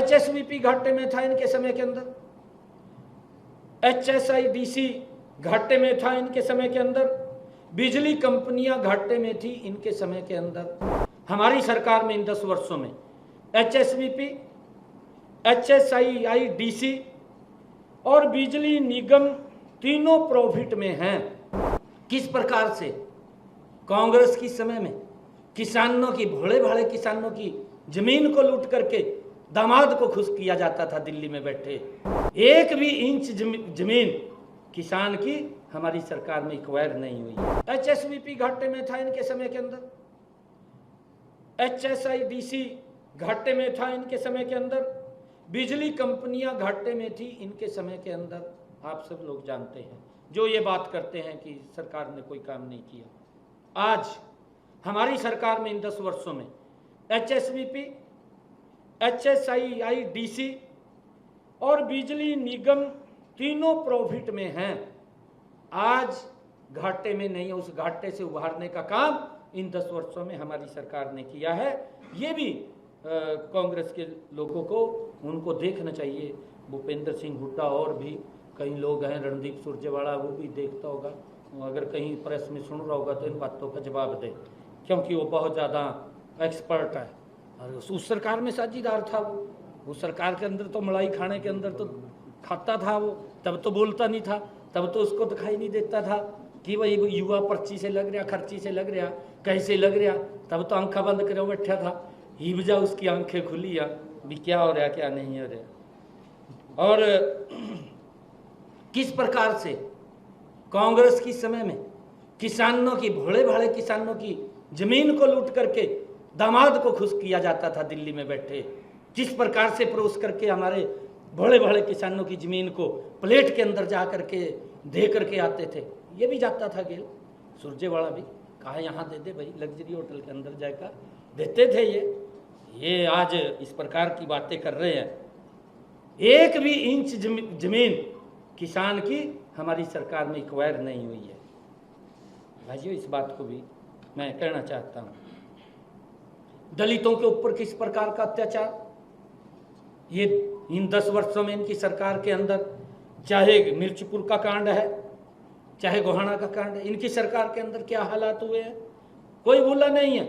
HSVP घाटे में था इनके समय के अंदर, HSIDC घाटे में था इनके समय के अंदर, बिजली कंपनियां घाटे में थी इनके समय के अंदर। हमारी सरकार में इन 10 वर्षों में HSVP, HSIDC और बिजली निगम तीनों प्रॉफिट में हैं। किस प्रकार से कांग्रेस की समय में किसानों की, भोले भाले किसानों की जमीन को लूट करके दामाद को खुश किया जाता था दिल्ली में बैठे। एक भी इंच जमीन किसान की हमारी सरकार में एक्वायर नहीं हुई। HSVP घाटे में था इनके समय के अंदर, HSIDC घाटे में था इनके समय के अंदर, बिजली कंपनियां घाटे में थी इनके समय के अंदर। आप सब लोग जानते हैं जो ये बात करते हैं कि सरकार ने कोई काम नहीं किया। आज हमारी सरकार में इन 10 वर्षों में HSVP, HSIDC और बिजली निगम तीनों प्रॉफिट में हैं। आज घाटे में नहीं है, उस घाटे से उभारने का काम इन 10 वर्षों में हमारी सरकार ने किया है। ये भी कांग्रेस के लोगों को उनको देखना चाहिए। भूपेंद्र सिंह हुड्डा और भी कई लोग हैं, रणदीप सुरजेवाला, वो भी देखता होगा, अगर कहीं प्रेस में सुन रहा होगा तो इन बातों का जवाब दे, क्योंकि वो बहुत ज़्यादा एक्सपर्ट है। और उस सरकार में साझीदार था वो, उस सरकार के अंदर तो मलाई खाने के अंदर तो खाता था वो, तब तो बोलता नहीं था, तब तो उसको दिखाई नहीं देता था कि भाई युवा पर्ची से लग रहा, खर्ची से लग रहा, कैसे लग रहा, तब तो आंखा बंद करे बैठा था। ही बजा उसकी आंखें खुली या भी क्या हो रहा क्या नहीं हो रहा। और किस प्रकार से कांग्रेस की समय में किसानों की, भोले भाले किसानों की जमीन को लूट करके दामाद को खुश किया जाता था दिल्ली में बैठे। किस प्रकार से परोस करके हमारे भोले भाले किसानों की जमीन को प्लेट के अंदर जा करके दे करके आते थे। ये भी जाता था गेल सुरजेवाला भी, कहा यहाँ दे दे भाई, लग्जरी होटल के अंदर जाकर देते थे। ये आज इस प्रकार की बातें कर रहे हैं। एक भी इंच जमीन किसान की हमारी सरकार में एक्वायर नहीं हुई है। भाइयों, इस बात को भी मैं कहना चाहता हूँ। दलितों के ऊपर किस प्रकार का अत्याचार ये इन 10 वर्षों में इनकी सरकार के अंदर, चाहे मिर्चपुर का कांड है, चाहे गोहाना का कांड है, इनकी सरकार के अंदर क्या हालात हुए हैं कोई भूला नहीं है।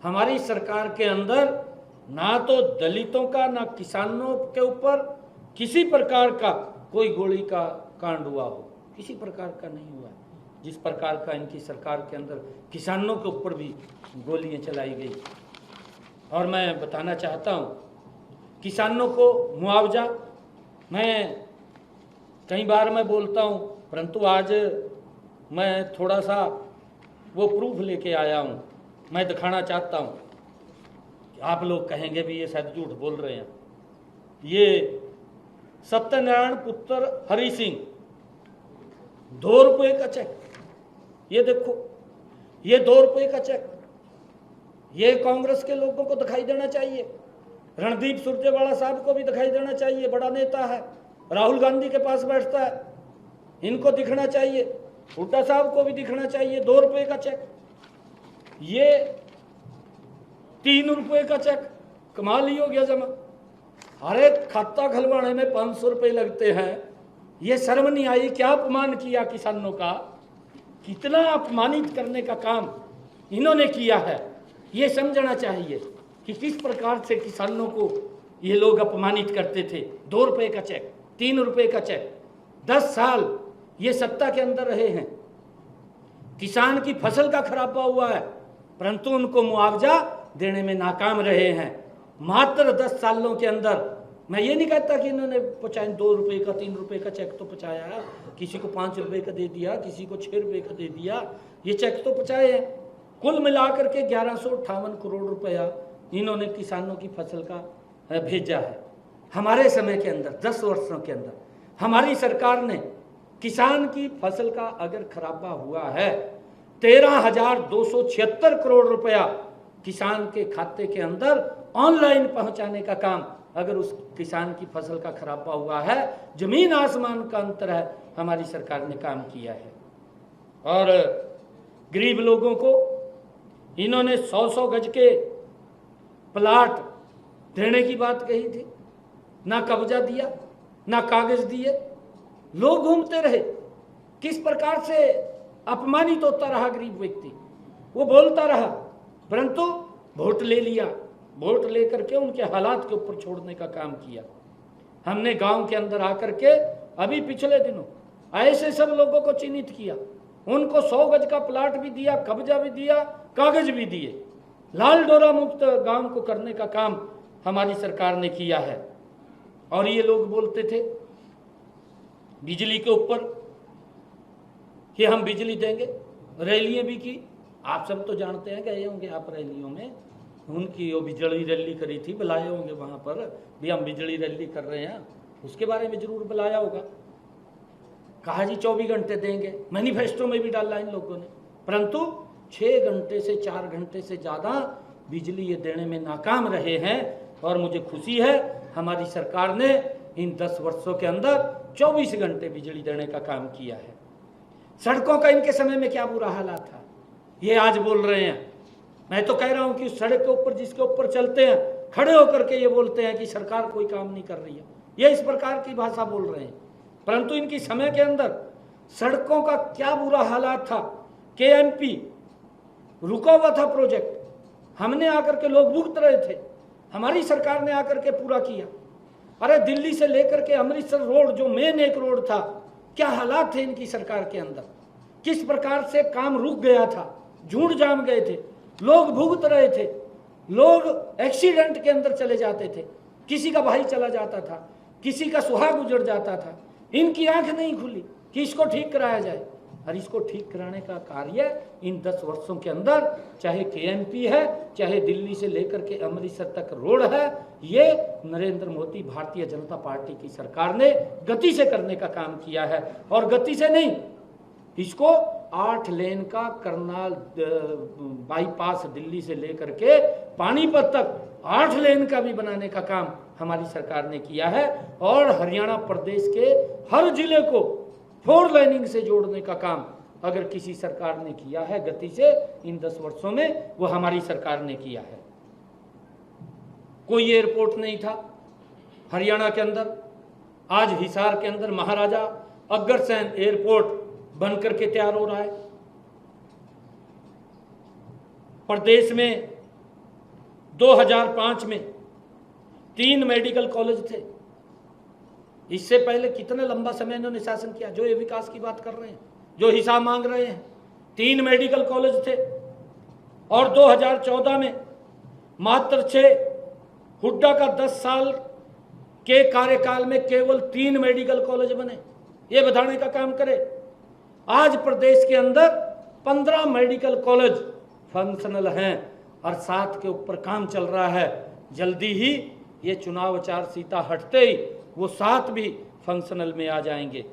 हमारी सरकार के अंदर ना तो दलितों का, ना किसानों के ऊपर किसी प्रकार का कोई गोली का कांड हुआ हो, किसी प्रकार का नहीं हुआ। जिस प्रकार का इनकी सरकार के अंदर किसानों के ऊपर भी गोलियां चलाई गई। और मैं बताना चाहता हूँ, किसानों को मुआवजा, मैं कई बार मैं बोलता हूँ, परंतु आज मैं थोड़ा सा वो प्रूफ लेके आया हूँ, मैं दिखाना चाहता हूँ। आप लोग कहेंगे भी ये शायद झूठ बोल रहे हैं। ये सत्यनारायण पुत्र हरि सिंह 2 रुपये का चेक, ये देखो, ये 2 रुपये का चेक, ये कांग्रेस के लोगों को दिखाई देना चाहिए, रणदीप सुरजेवाला साहब को भी दिखाई देना चाहिए, बड़ा नेता है, राहुल गांधी के पास बैठता है, इनको दिखना चाहिए, हुड्डा साहब को भी दिखना चाहिए। 2 रुपये का चेक, ये 3 रुपये का चेक, कमाल ही हो गया जमा। अरे खाता खुलवाने में 500 रुपये लगते हैं, ये शर्म नहीं आई? क्या अपमान किया किसानों का, कितना अपमानित करने का काम इन्होंने किया है। ये समझना चाहिए कि किस प्रकार से किसानों को ये लोग अपमानित करते थे। 2 रुपये का चेक, 3 रुपये का चेक, 10 साल ये सत्ता के अंदर रहे हैं। किसान की फसल का खराबा हुआ है, परंतु उनको मुआवजा देने में नाकाम रहे हैं। मात्र 10 सालों के अंदर, मैं ये नहीं कहता कि इन्होंने पहुँचाए 2 रुपये का, 3 रुपये का चेक तो पहुँचाया, किसी को 5 रुपये का दे दिया, किसी को 6 रुपये का दे दिया, ये चेक तो पहुँचाए हैं। कुल मिलाकर के 1158 करोड़ रुपया इन्होंने किसानों की फसल का भेजा है। हमारे समय के अंदर 10 वर्षों के अंदर हमारी सरकार ने किसान की फसल का अगर खराबा हुआ है 13,276 करोड़ रुपया किसान के खाते के अंदर ऑनलाइन पहुंचाने का काम, अगर उस किसान की फसल का खराबा हुआ है, जमीन आसमान का अंतर है, हमारी सरकार ने काम किया है। और गरीब लोगों को इन्होंने 100-100 गज के प्लाट देने की बात कही थी, ना कब्जा दिया, ना कागज दिए, लोग घूमते रहे। किस प्रकार से अपमानित होता रहा गरीब व्यक्ति, वो बोलता रहा, परंतु वोट ले लिया, वोट लेकर के उनके हालात के ऊपर छोड़ने का काम किया। हमने गांव के अंदर आकर के अभी पिछले दिनों ऐसे सब लोगों को चिन्हित किया, उनको 100 गज का प्लाट भी दिया, कब्जा भी दिया, कागज भी दिए। लाल डोरा मुक्त गांव को करने का काम हमारी सरकार ने किया है। और ये लोग बोलते थे बिजली के ऊपर कि हम बिजली देंगे, रैलियां भी की। आप सब तो जानते हैं, गए होंगे आप रैलियों में, उनकी वो बिजली रैली करी थी, बुलाए होंगे वहां पर भी, हम बिजली रैली कर रहे हैं, उसके बारे में जरूर बुलाया होगा। कहा जी 24 घंटे देंगे, मैनिफेस्टो में भी डाला इन लोगों ने, परंतु 6 घंटे से 4 घंटे से ज़्यादा बिजली ये देने में नाकाम रहे हैं। और मुझे खुशी है हमारी सरकार ने इन 10 वर्षों के अंदर 24 घंटे बिजली देने का काम किया है। सड़कों का इनके समय में क्या बुरा हालात था, ये आज बोल रहे हैं। मैं तो कह रहा हूं कि उस सड़क के ऊपर जिसके ऊपर चलते हैं, खड़े होकर के ये बोलते हैं कि सरकार कोई काम नहीं कर रही है, ये इस प्रकार की भाषा बोल रहे हैं। परंतु इनकी समय के अंदर सड़कों का क्या बुरा हालात था। KMP रुका हुआ था प्रोजेक्ट, हमने आकर के लोग भुगत रहे थे, हमारी सरकार ने आकर के पूरा किया। अरे दिल्ली से लेकर के अमृतसर रोड जो मेन एक रोड था, क्या हालात थे इनकी सरकार के अंदर, किस प्रकार से काम रुक गया था, झूठ जाम गए थे, लोग भुगत रहे थे, लोग एक्सीडेंट के अंदर चले जाते थे, किसी का भाई चला जाता था, किसी का सुहाग उजड़ जाता था। इनकी आंख नहीं खुली कि इसको ठीक कराया जाए। और इसको ठीक कराने का कार्य इन 10 वर्षों के अंदर, चाहे KMP है, चाहे दिल्ली से लेकर के अमृतसर तक रोड है, ये नरेंद्र मोदी भारतीय जनता पार्टी की सरकार ने गति से करने का काम किया है। और गति से नहीं, इसको 8 लेन का करनाल बाईपास दिल्ली से लेकर के पानीपत तक 8 लेन का भी बनाने का काम हमारी सरकार ने किया है। और हरियाणा प्रदेश के हर जिले को 4 लाइनिंग से जोड़ने का काम अगर किसी सरकार ने किया है गति से इन 10 वर्षों में, वो हमारी सरकार ने किया है। कोई एयरपोर्ट नहीं था हरियाणा के अंदर, आज हिसार के अंदर महाराजा अग्रसेन एयरपोर्ट बनकर के तैयार हो रहा है। प्रदेश में 2005 में 3 मेडिकल कॉलेज थे। इससे पहले कितना लंबा समय इन्होंने शासन किया, जो ये विकास की बात कर रहे हैं, जो हिसाब मांग रहे हैं। 3 मेडिकल कॉलेज थे और 2014 में मात्र 6, हुड्डा का 10 साल के कार्यकाल में केवल 3 मेडिकल कॉलेज बने। ये बताने का काम करे। आज प्रदेश के अंदर 15 मेडिकल कॉलेज फंक्शनल हैं और 7 के ऊपर काम चल रहा है। जल्दी ही ये चुनाव आचार संहिता हटते ही वो 7 भी फंक्शनल में आ जाएंगे।